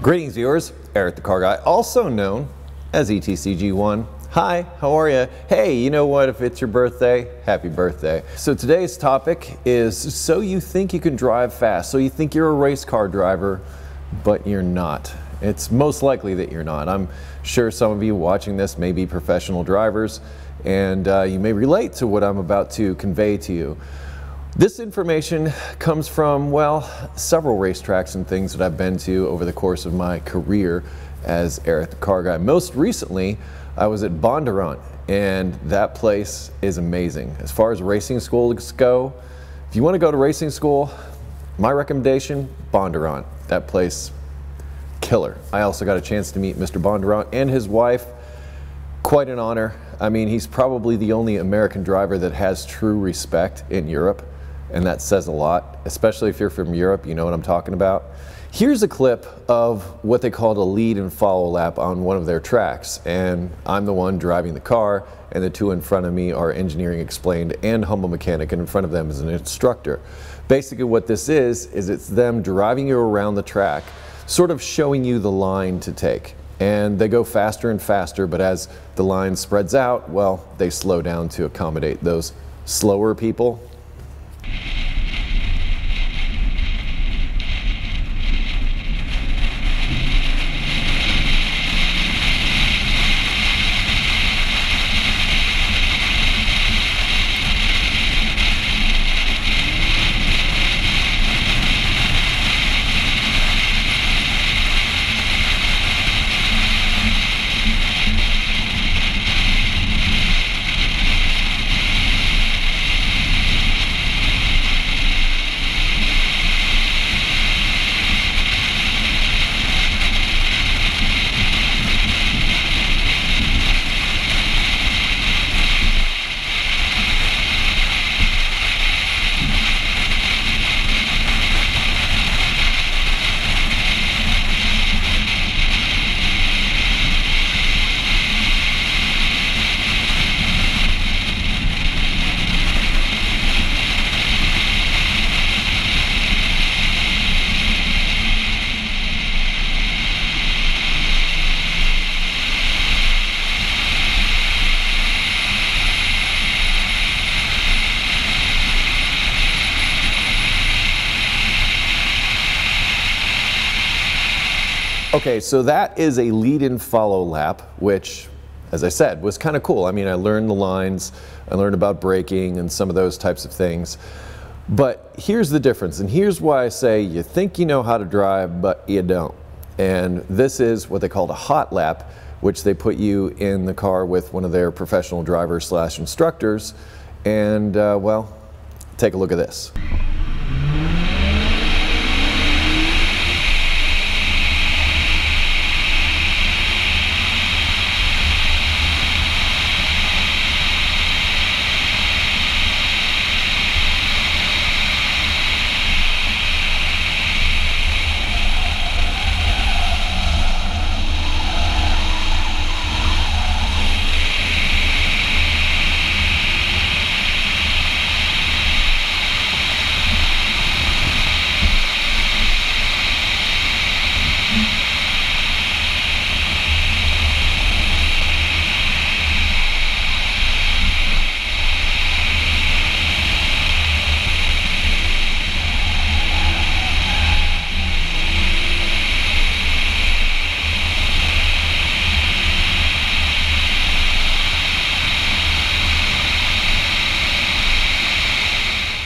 Greetings viewers, Eric the Car Guy, also known as ETCG1. Hi, how are you? Hey, you know what, if it's your birthday, happy birthday. So today's topic is, so you think you can drive fast, so you think you're a race car driver, but you're not. It's most likely that you're not. I'm sure some of you watching this may be professional drivers, and you may relate to what I'm about to convey to you. This information comes from, well, several racetracks and things that I've been to over the course of my career as Eric the Car Guy. Most recently, I was at Bondurant, and that place is amazing. As far as racing schools go, if you want to go to racing school, my recommendation, Bondurant. That place, killer. I also got a chance to meet Mr. Bondurant and his wife. Quite an honor. I mean, he's probably the only American driver that has true respect in Europe. And that says a lot, especially if you're from Europe, you know what I'm talking about. Here's a clip of what they called a lead and follow lap on one of their tracks. And I'm the one driving the car, and the two in front of me are Engineering Explained and Humble Mechanic, and in front of them is an instructor. Basically what this is it's them driving you around the track, sort of showing you the line to take. And they go faster and faster, but as the line spreads out, well, they slow down to accommodate those slower people. Okay, so that is a lead and follow lap, which, as I said, was kind of cool. I mean, I learned the lines, I learned about braking and some of those types of things. But here's the difference, and here's why I say you think you know how to drive, but you don't. And this is what they call a hot lap, which they put you in the car with one of their professional drivers / instructors. And, well, take a look at this.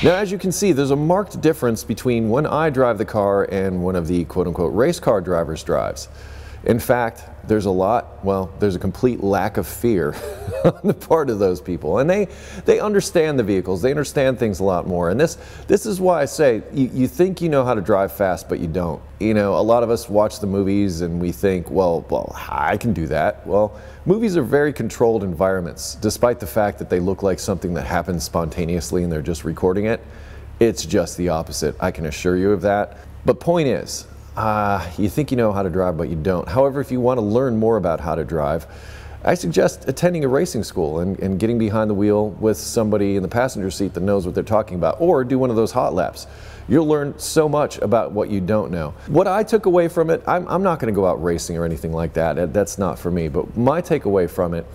Now, as you can see, there's a marked difference between when I drive the car and one of the quote-unquote race car drivers drives. In fact, there's a complete lack of fear on the part of those people. And they understand the vehicles, they understand things a lot more. And this is why I say, you think you know how to drive fast, but you don't. You know, a lot of us watch the movies and we think, well, I can do that. Well, movies are very controlled environments, despite the fact that they look like something that happens spontaneously and they're just recording it. It's just the opposite, I can assure you of that. But point is, you think you know how to drive, but you don't. However, if you want to learn more about how to drive, I suggest attending a racing school and getting behind the wheel with somebody in the passenger seat that knows what they're talking about, or do one of those hot laps. You'll learn so much about what you don't know. What I took away from it, I'm not going to go out racing or anything like that. That's not for me. But my takeaway from it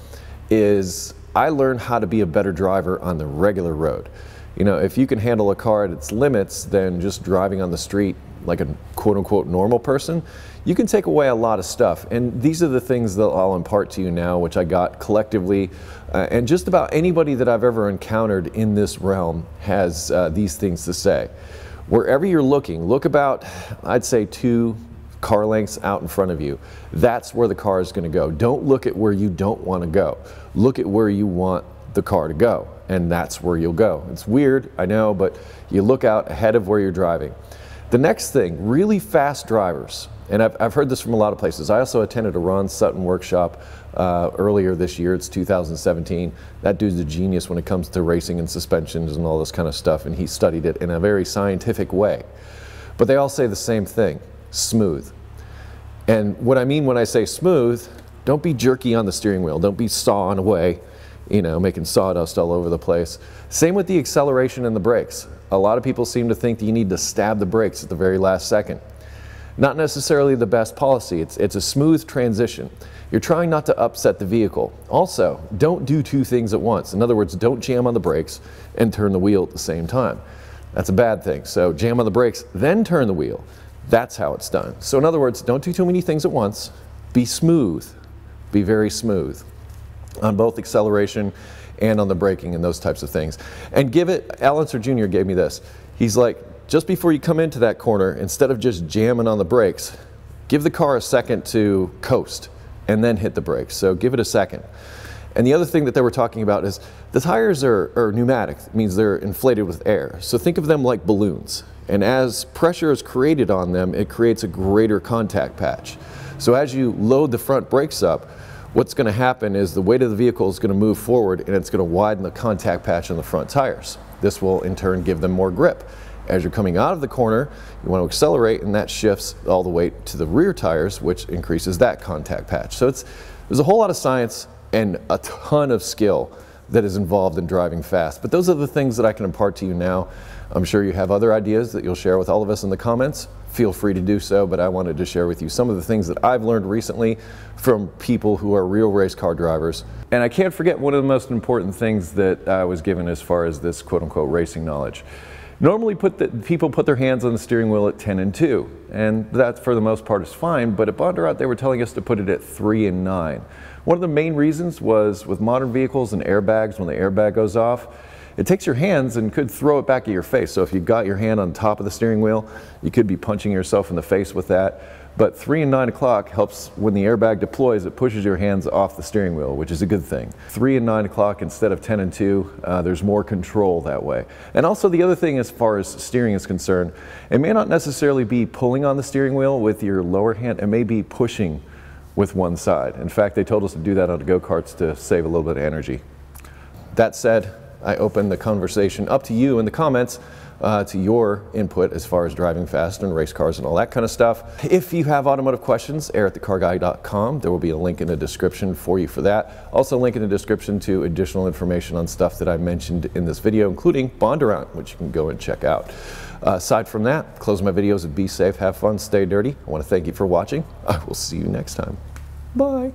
is I learned how to be a better driver on the regular road. You know, if you can handle a car at its limits, then just driving on the street like a quote-unquote normal person, you can take away a lot of stuff. And these are the things that I'll impart to you now, which I got collectively, and just about anybody that I've ever encountered in this realm has these things to say. Wherever you're looking, look about, I'd say 2 car lengths out in front of you. That's where the car is going to go. Don't look at where you don't want to go. Look at where you want the car to go, and that's where you'll go. It's weird, I know, but you look out ahead of where you're driving. The next thing, really fast drivers, and I've heard this from a lot of places. I also attended a Ron Sutton workshop earlier this year. It's 2017. That dude's a genius when it comes to racing and suspensions and all this kind of stuff, and he studied it in a very scientific way. But they all say the same thing, smooth. And what I mean when I say smooth, don't be jerky on the steering wheel. Don't be sawing away, you know, making sawdust all over the place. Same with the acceleration and the brakes. A lot of people seem to think that you need to stab the brakes at the very last second. Not necessarily the best policy. It's a smooth transition. You're trying not to upset the vehicle. Also, don't do 2 things at once. In other words, don't jam on the brakes and turn the wheel at the same time. That's a bad thing. So jam on the brakes, then turn the wheel. That's how it's done. So in other words, don't do too many things at once. Be smooth. Be very smooth on both acceleration and on the braking and those types of things. And give it, Unser Jr. gave me this. He's like, just before you come into that corner, instead of just jamming on the brakes, give the car a second to coast and then hit the brakes. So give it a second. And the other thing that they were talking about is the tires are pneumatic. It means they're inflated with air. So think of them like balloons. And as pressure is created on them, it creates a greater contact patch. So as you load the front brakes up, what's going to happen is the weight of the vehicle is going to move forward and it's going to widen the contact patch on the front tires. This will in turn give them more grip. As you're coming out of the corner, you want to accelerate, and that shifts all the weight to the rear tires, which increases that contact patch. So there's a whole lot of science and a ton of skill that is involved in driving fast. But those are the things that I can impart to you now. I'm sure you have other ideas that you'll share with all of us in the comments. Feel free to do so, but I wanted to share with you some of the things that I've learned recently from people who are real race car drivers. And I can't forget one of the most important things that I was given as far as this quote-unquote racing knowledge. Normally people put their hands on the steering wheel at 10 and 2, and that for the most part is fine, but at Bondurant they were telling us to put it at 3 and 9. One of the main reasons was with modern vehicles and airbags, when the airbag goes off, it takes your hands and could throw it back at your face. So if you've got your hand on top of the steering wheel, you could be punching yourself in the face with that. But 3 and 9 o'clock helps when the airbag deploys, it pushes your hands off the steering wheel, which is a good thing. 3 and 9 o'clock instead of 10 and 2, there's more control that way. And also the other thing as far as steering is concerned, it may not necessarily be pulling on the steering wheel with your lower hand, it may be pushing with one side. In fact, they told us to do that on the go-karts to save a little bit of energy. That said, I open the conversation up to you in the comments to your input as far as driving fast and race cars and all that kind of stuff. If you have automotive questions, air@thecarguy.com. There will be a link in the description for you for that. Also a link in the description to additional information on stuff that I mentioned in this video, including Bondurant, which you can go and check out. Aside from that, close my videos and be safe, have fun, stay dirty. I want to thank you for watching. I will see you next time. Bye.